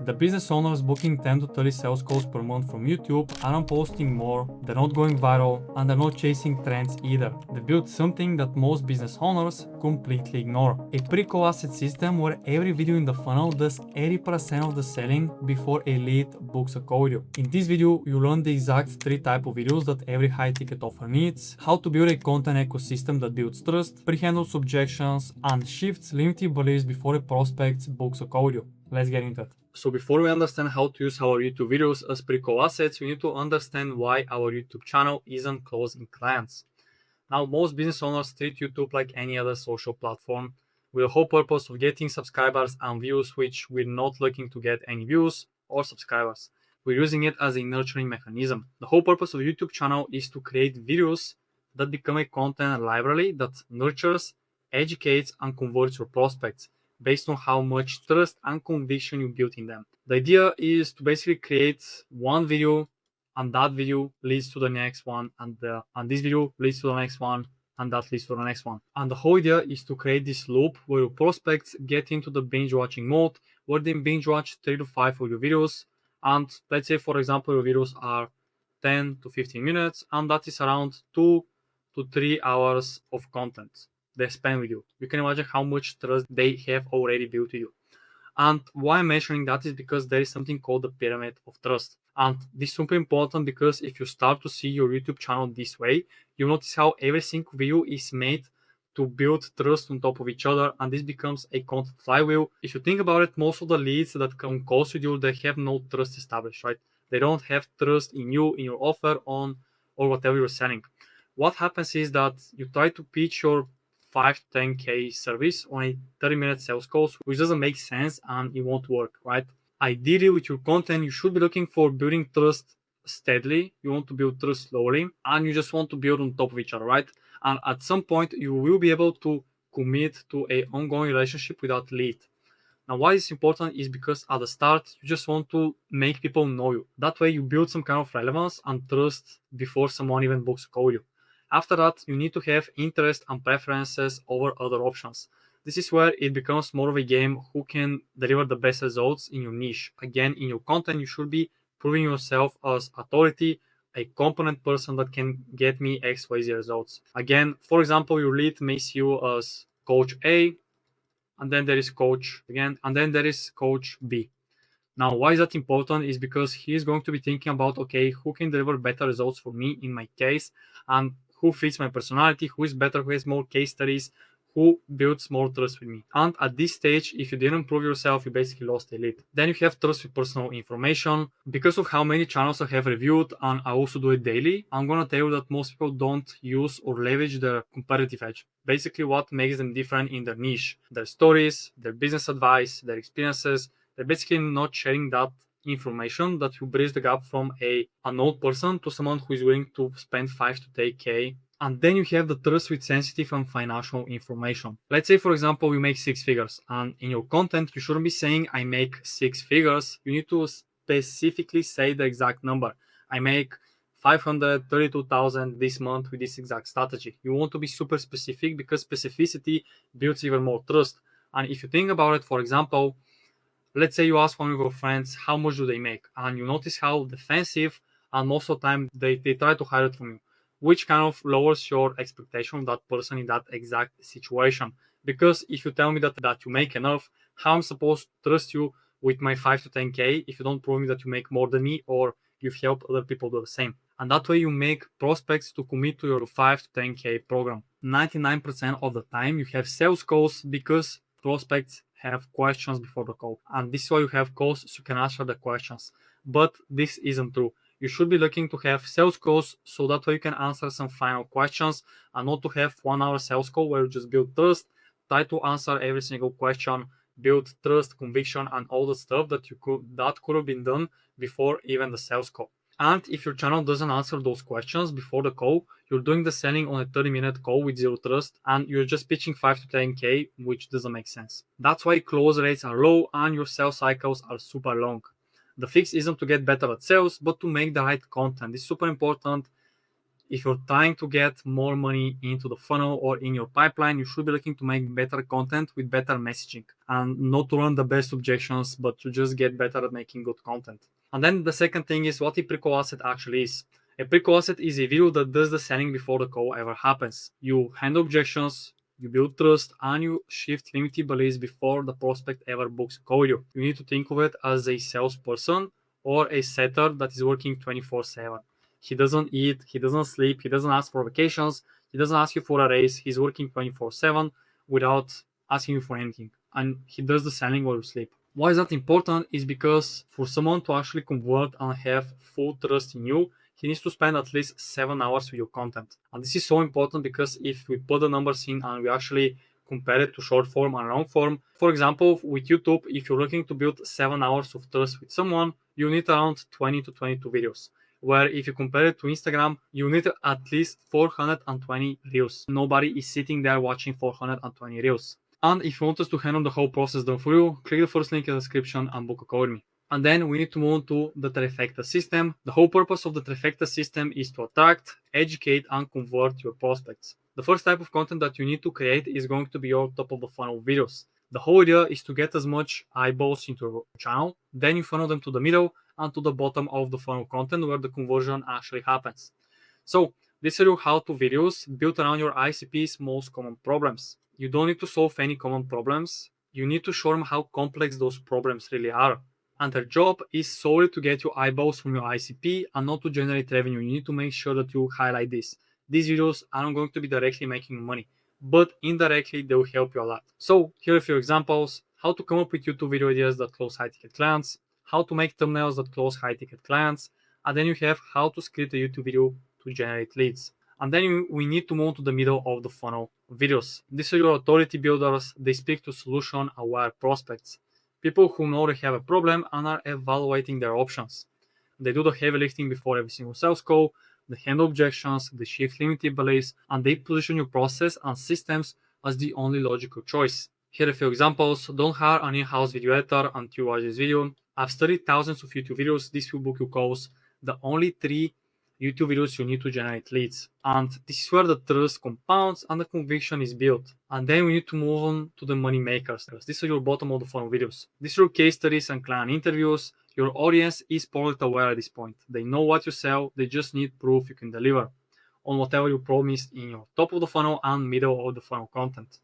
The business owners booking 10 to 30 sales calls per month from YouTube aren't posting more, they're not going viral, and they're not chasing trends either. They built something that most business owners completely ignore. A pretty cool asset system where every video in the funnel does 80% of the selling before a lead books a call with you. In this video, you learn the exact 3 types of videos that every high ticket offer needs, how to build a content ecosystem that builds trust, pre-handles objections, and shifts limiting beliefs before a prospect books a call with you. Let's get into it. So before we understand how to use our YouTube videos as pre-call assets, we need to understand why our YouTube channel isn't closing clients. Now, most business owners treat YouTube like any other social platform with the whole purpose of getting subscribers and views, which we're not looking to get any views or subscribers. We're using it as a nurturing mechanism. The whole purpose of a YouTube channel is to create videos that become a content library that nurtures, educates, and converts your prospects based on how much trust and conviction you build in them. The idea is to basically create one video, and that video leads to the next one, and this video leads to the next one, and that leads to the next one. And the whole idea is to create this loop where your prospects get into the binge watching mode, where they binge watch 3 to 5 of your videos. And let's say, for example, your videos are 10 to 15 minutes, and that is around 2 to 3 hours of content they spend with you. You can imagine how much trust they have already built with you. And why I'm mentioning that is because there is something called the pyramid of trust. And this is super important because if you start to see your YouTube channel this way, you notice how every single video is made to build trust on top of each other, and this becomes a content flywheel. If you think about it, most of the leads that come calls with you, they have no trust established, right? They don't have trust in you, in your offer, on or whatever you're selling. What happens is that you try to pitch your 5 to 10K service on a 30-minute sales call, which doesn't make sense and it won't work, right? Ideally, with your content, you should be looking for building trust steadily. You want to build trust slowly, and you just want to build on top of each other, right? And at some point, you will be able to commit to an ongoing relationship without lead. Now, why it's important is because at the start, you just want to make people know you. That way, you build some kind of relevance and trust before someone even books a call with you. After that, you need to have interest and preferences over other options. This is where it becomes more of a game who can deliver the best results in your niche. Again, in your content, you should be proving yourself as authority, a competent person that can get me XYZ results. Again, for example, your lead may see you as coach A, and then there is coach again, and then there is coach B. Now, why is that important is because he is going to be thinking about, okay, who can deliver better results for me in my case, and who fits my personality, who is better, who has more case studies, who builds more trust with me. And at this stage, if you didn't prove yourself, you basically lost a lead. Then you have trust with personal information. Because of how many channels I have reviewed, and I also do it daily, I'm gonna tell you that most people don't use or leverage their competitive edge. Basically, what makes them different in their niche, their stories, their business advice, their experiences. They're basically not sharing that information that will bridge the gap from a unknown person to someone who is willing to spend 5 to 10K. And then you have the trust with sensitive and financial information. Let's say, for example, you make 6 figures, and in your content, you shouldn't be saying I make 6 figures. You need to specifically say the exact number. I make 532,000 this month with this exact strategy. You want to be super specific because specificity builds even more trust. And if you think about it, for example, let's say you ask one of your friends how much do they make, and you notice how defensive and most of the time they try to hide it from you, which kind of lowers your expectation of that person in that exact situation. Because if you tell me that you make enough, how I'm supposed to trust you with my 5 to 10K if you don't prove me that you make more than me or you've helped other people do the same? And that way you make prospects to commit to your 5 to 10K program. 99% of the time you have sales calls because prospects have questions before the call, and this is why you have calls so you can answer the questions. But this isn't true. You should be looking to have sales calls so that way you can answer some final questions, and not to have 1 hour sales call where you just build trust, try to answer every single question, build trust, conviction, and all the stuff that could have been done before even the sales call. And if your channel doesn't answer those questions before the call, you're doing the selling on a 30-minute call with zero trust, and you're just pitching 5 to 10K, which doesn't make sense. That's why close rates are low and your sales cycles are super long. The fix isn't to get better at sales, but to make the right content. It's super important. If you're trying to get more money into the funnel or in your pipeline, you should be looking to make better content with better messaging and not to run the best objections, but to just get better at making good content. And then the second thing is what a pre-call asset actually is. A pre-call asset is a video that does the selling before the call ever happens. You handle objections, you build trust, and you shift limited beliefs before the prospect ever books a call with you. You need to think of it as a salesperson or a setter that is working 24/7. He doesn't eat, he doesn't sleep, he doesn't ask for vacations, he doesn't ask you for a raise. He's working 24/7 without asking you for anything. And he does the selling while you sleep. Why is that important? Is because for someone to actually convert and have full trust in you, he needs to spend at least 7 hours with your content. And this is so important because if we put the numbers in and we actually compare it to short form and long form, for example, with YouTube, if you're looking to build 7 hours of trust with someone, you need around 20 to 22 videos. Where if you compare it to Instagram, you need at least 420 reels. Nobody is sitting there watching 420 reels. And if you want us to handle the whole process done for you, click the first link in the description and book a call with me. And then we need to move on to the trifecta system. The whole purpose of the trifecta system is to attract, educate, and convert your prospects. The first type of content that you need to create is going to be your top of the funnel videos. The whole idea is to get as much eyeballs into your channel, then you funnel them to the middle and to the bottom of the funnel content where the conversion actually happens. So these are your how-to videos built around your ICP's most common problems. You don't need to solve any common problems. You need to show them how complex those problems really are. And their job is solely to get you eyeballs from your ICP and not to generate revenue. You need to make sure that you highlight this. These videos aren't going to be directly making money, but indirectly they will help you a lot. So here are a few examples: how to come up with YouTube video ideas that close high-ticket clients, how to make thumbnails that close high-ticket clients, and then you have how to script a YouTube video to generate leads. And then we need to move to the middle of the funnel videos. These are your authority builders. They speak to solution-aware prospects, people who know they have a problem and are evaluating their options. They do the heavy lifting before every single sales call, they handle objections, they shift limited beliefs, and they position your process and systems as the only logical choice. Here are a few examples. Don't hire an in-house video editor until you watch this video. I've studied thousands of YouTube videos. This will book your calls. The only 3 YouTube videos you need to generate leads. And this is where the trust compounds and the conviction is built. And then we need to move on to the money makers. These are your bottom of the funnel videos. These are your case studies and client interviews. Your audience is product aware at this point. They know what you sell. They just need proof you can deliver on whatever you promised in your top of the funnel and middle of the funnel content.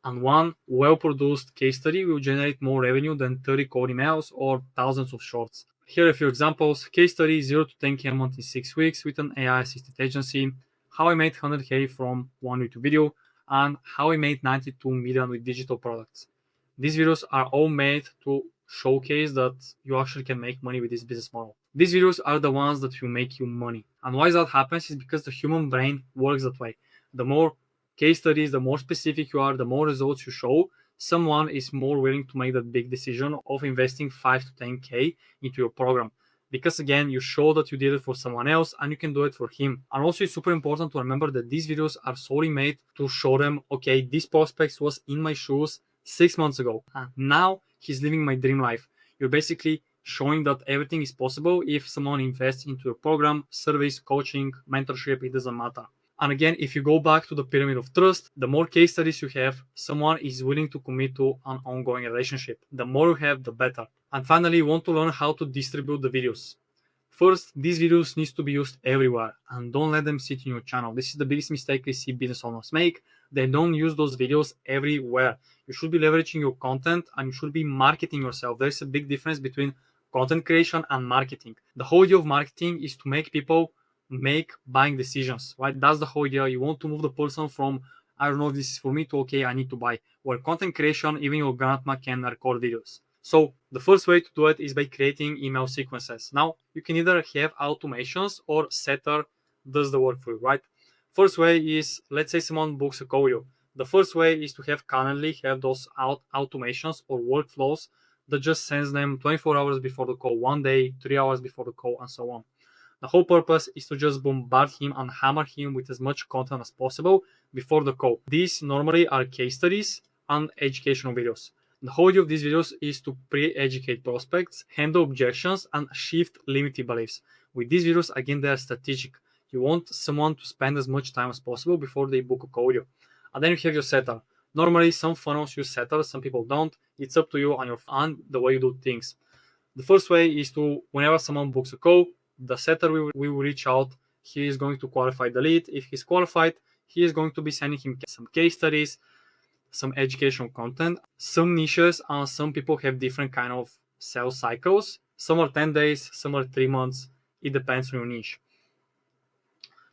And one well-produced case study will generate more revenue than 30 cold emails or thousands of shorts. Here are a few examples. Case study: 0 to 10K a month in 6 weeks with an AI-assisted agency, how I made 100K from one YouTube video, and how I made 92 million with digital products. These videos are all made to showcase that you actually can make money with this business model. These videos are the ones that will make you money. And why that happens is because the human brain works that way. The more case studies, the more specific you are, the more results you show, someone is more willing to make that big decision of investing 5 to 10K into your program. Because again, you show that you did it for someone else and you can do it for him. And also it's super important to remember that these videos are solely made to show them, okay, this prospect was in my shoes 6 months ago and now he's living my dream life. You're basically showing that everything is possible if someone invests into your program, service, coaching, mentorship, it doesn't matter. And again, if you go back to the pyramid of trust, the more case studies you have, someone is willing to commit to an ongoing relationship. The more you have, the better. And finally, you want to learn how to distribute the videos. First, these videos need to be used everywhere and don't let them sit in your channel. This is the biggest mistake I see business owners make. They don't use those videos everywhere. You should be leveraging your content and you should be marketing yourself. There's a big difference between content creation and marketing. The whole idea of marketing is to make people make buying decisions, right? That's the whole idea. You want to move the person from, I don't know if this is for me, to, okay, I need to buy. Where content creation, even your grandma can record videos. So the first way to do it is by creating email sequences. Now you can either have automations or Setter does the work for you, right? First way is, let's say someone books a call with you. The first way is to have currently have those automations or workflows that just sends them 24 hours before the call, 1 day, 3 hours before the call, and so on. The whole purpose is to just bombard him and hammer him with as much content as possible before the call. These normally are case studies and educational videos. The whole idea of these videos is to pre-educate prospects, handle objections, and shift limiting beliefs. With these videos, again, they are strategic. You want someone to spend as much time as possible before they book a call with you. And then you have your setter. Normally, some funnels use setters, some people don't. It's up to you and the way you do things. The first way is to, whenever someone books a call, the setter will reach out. He is going to qualify the lead. If he's qualified, he is going to be sending him some case studies, some educational content. Some niches and some people have different kind of sales cycles. Some are 10 days, some are 3 months. It depends on your niche.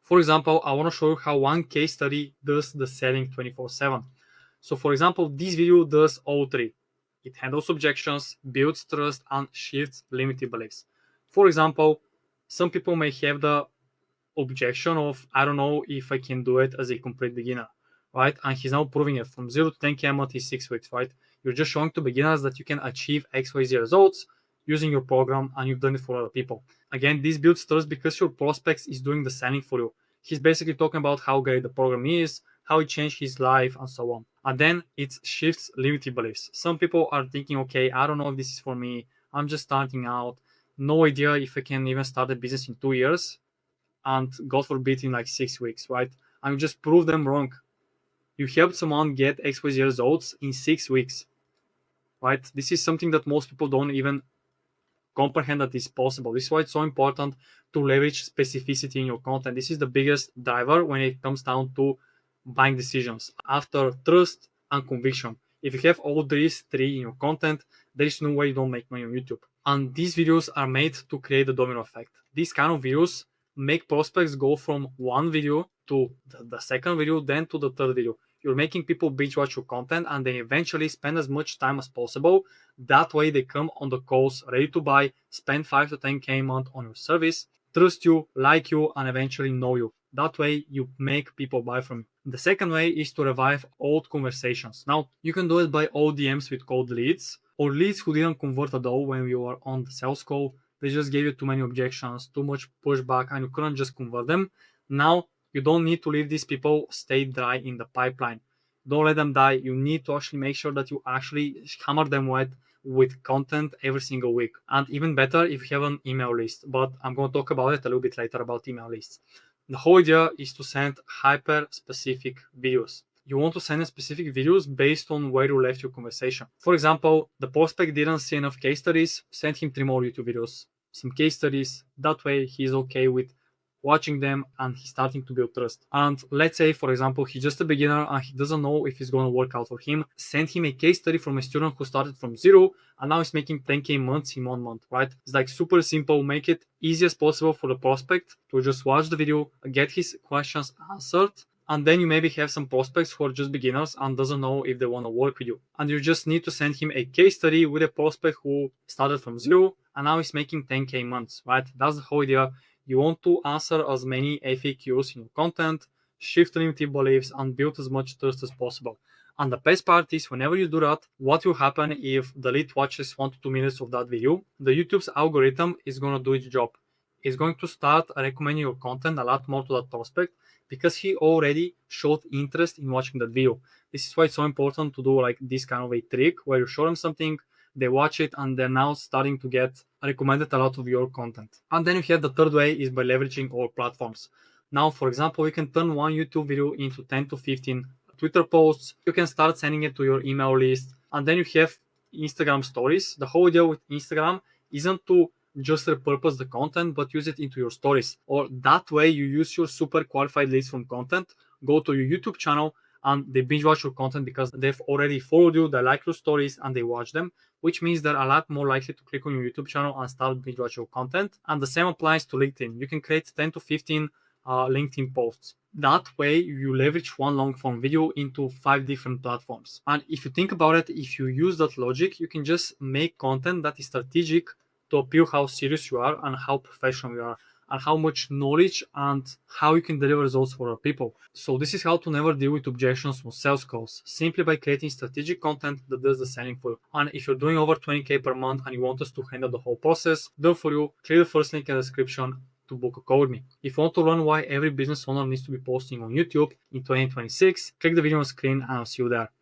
For example, I want to show you how one case study does the selling 24/7. So for example, this video does all three. It handles objections, builds trust, and shifts limiting beliefs. For example, some people may have the objection of, I don't know if I can do it as a complete beginner, right? And he's now proving it from 0 to 10K a month in 6 weeks, right? You're just showing to beginners that you can achieve XYZ results using your program, and you've done it for other people. Again, this builds trust because your prospects is doing the selling for you. He's basically talking about how great the program is, how it changed his life, and so on. And then it shifts limiting beliefs. Some people are thinking, okay, I don't know if this is for me. I'm just starting out. No idea if I can even start a business in 2 years, and God forbid in like 6 weeks, right? And you just prove them wrong. You helped someone get XYZ results in 6 weeks, right? This is something that most people don't even comprehend that is possible. This is why it's so important to leverage specificity in your content. This is the biggest driver when it comes down to buying decisions. After trust and conviction, if you have all these three in your content, there is no way you don't make money on YouTube. And these videos are made to create a domino effect. These kind of videos make prospects go from one video to the second video, then to the third video. You're making people binge watch your content, and they eventually spend as much time as possible. That way they come on the calls ready to buy, spend 5 to 10K a month on your service, trust you, like you, and eventually know you. That way you make people buy from you. The second way is to revive old conversations. Now, you can do it by old DMs with cold leads, or leads who didn't convert at all when you were on the sales call. They just gave you too many objections, too much pushback, and you couldn't just convert them. Now, you don't need to leave these people stay dry in the pipeline. Don't let them die. You need to actually make sure that you actually hammer them wet with content every single week. And even better if you have an email list. But I'm going to talk about it a little bit later about email lists. The whole idea is to send hyper specific videos. You want to send specific videos based on where you left your conversation. For example, the prospect didn't see enough case studies, send him 3 more YouTube videos, some case studies. That way he's okay with watching them and he's starting to build trust. And let's say, for example, he's just a beginner and he doesn't know if it's going to work out for him. Send him a case study from a student who started from 0 and now he's making 10K months in 1 month, right? It's like super simple. Make it easy as possible for the prospect to just watch the video, get his questions answered. And then you maybe have some prospects who are just beginners and doesn't know if they want to work with you. And you just need to send him a case study with a prospect who started from 0 and now he's making 10K months, right? That's the whole idea. You want to answer as many FAQs in your content, shift limiting beliefs, and build as much trust as possible. And the best part is, whenever you do that, what will happen if the lead watches 1 to 2 minutes of that video? The YouTube's algorithm is going to do its job. It's going to start recommending your content a lot more to that prospect because he already showed interest in watching that video. This is why it's so important to do like this kind of a trick where you show them something, they watch it, and they're now starting to get recommended a lot of your content. And then you have the third way is by leveraging all platforms. Now, for example, you can turn one YouTube video into 10 to 15 Twitter posts. You can start sending it to your email list. And then you have Instagram stories. The whole idea with Instagram isn't to just repurpose the content, but use it into your stories. Or that way you use your super qualified leads from content, go to your YouTube channel, and they binge watch your content because they've already followed you, they like your stories, and they watch them, which means they're a lot more likely to click on your YouTube channel and start binge watch your content. And the same applies to LinkedIn. You can create 10 to 15 LinkedIn posts. That way you leverage one long form video into 5 different platforms. And if you think about it, if you use that logic, you can just make content that is strategic to appeal how serious you are and how professional you are, and how much knowledge and how you can deliver results for other people. So this is how to never deal with objections on sales calls, simply by creating strategic content that does the selling for you. And if you're doing over 20K per month and you want us to handle the whole process, do for you, click the first link in the description to book a call with me. If you want to learn why every business owner needs to be posting on YouTube in 2026, click the video on screen and I'll see you there.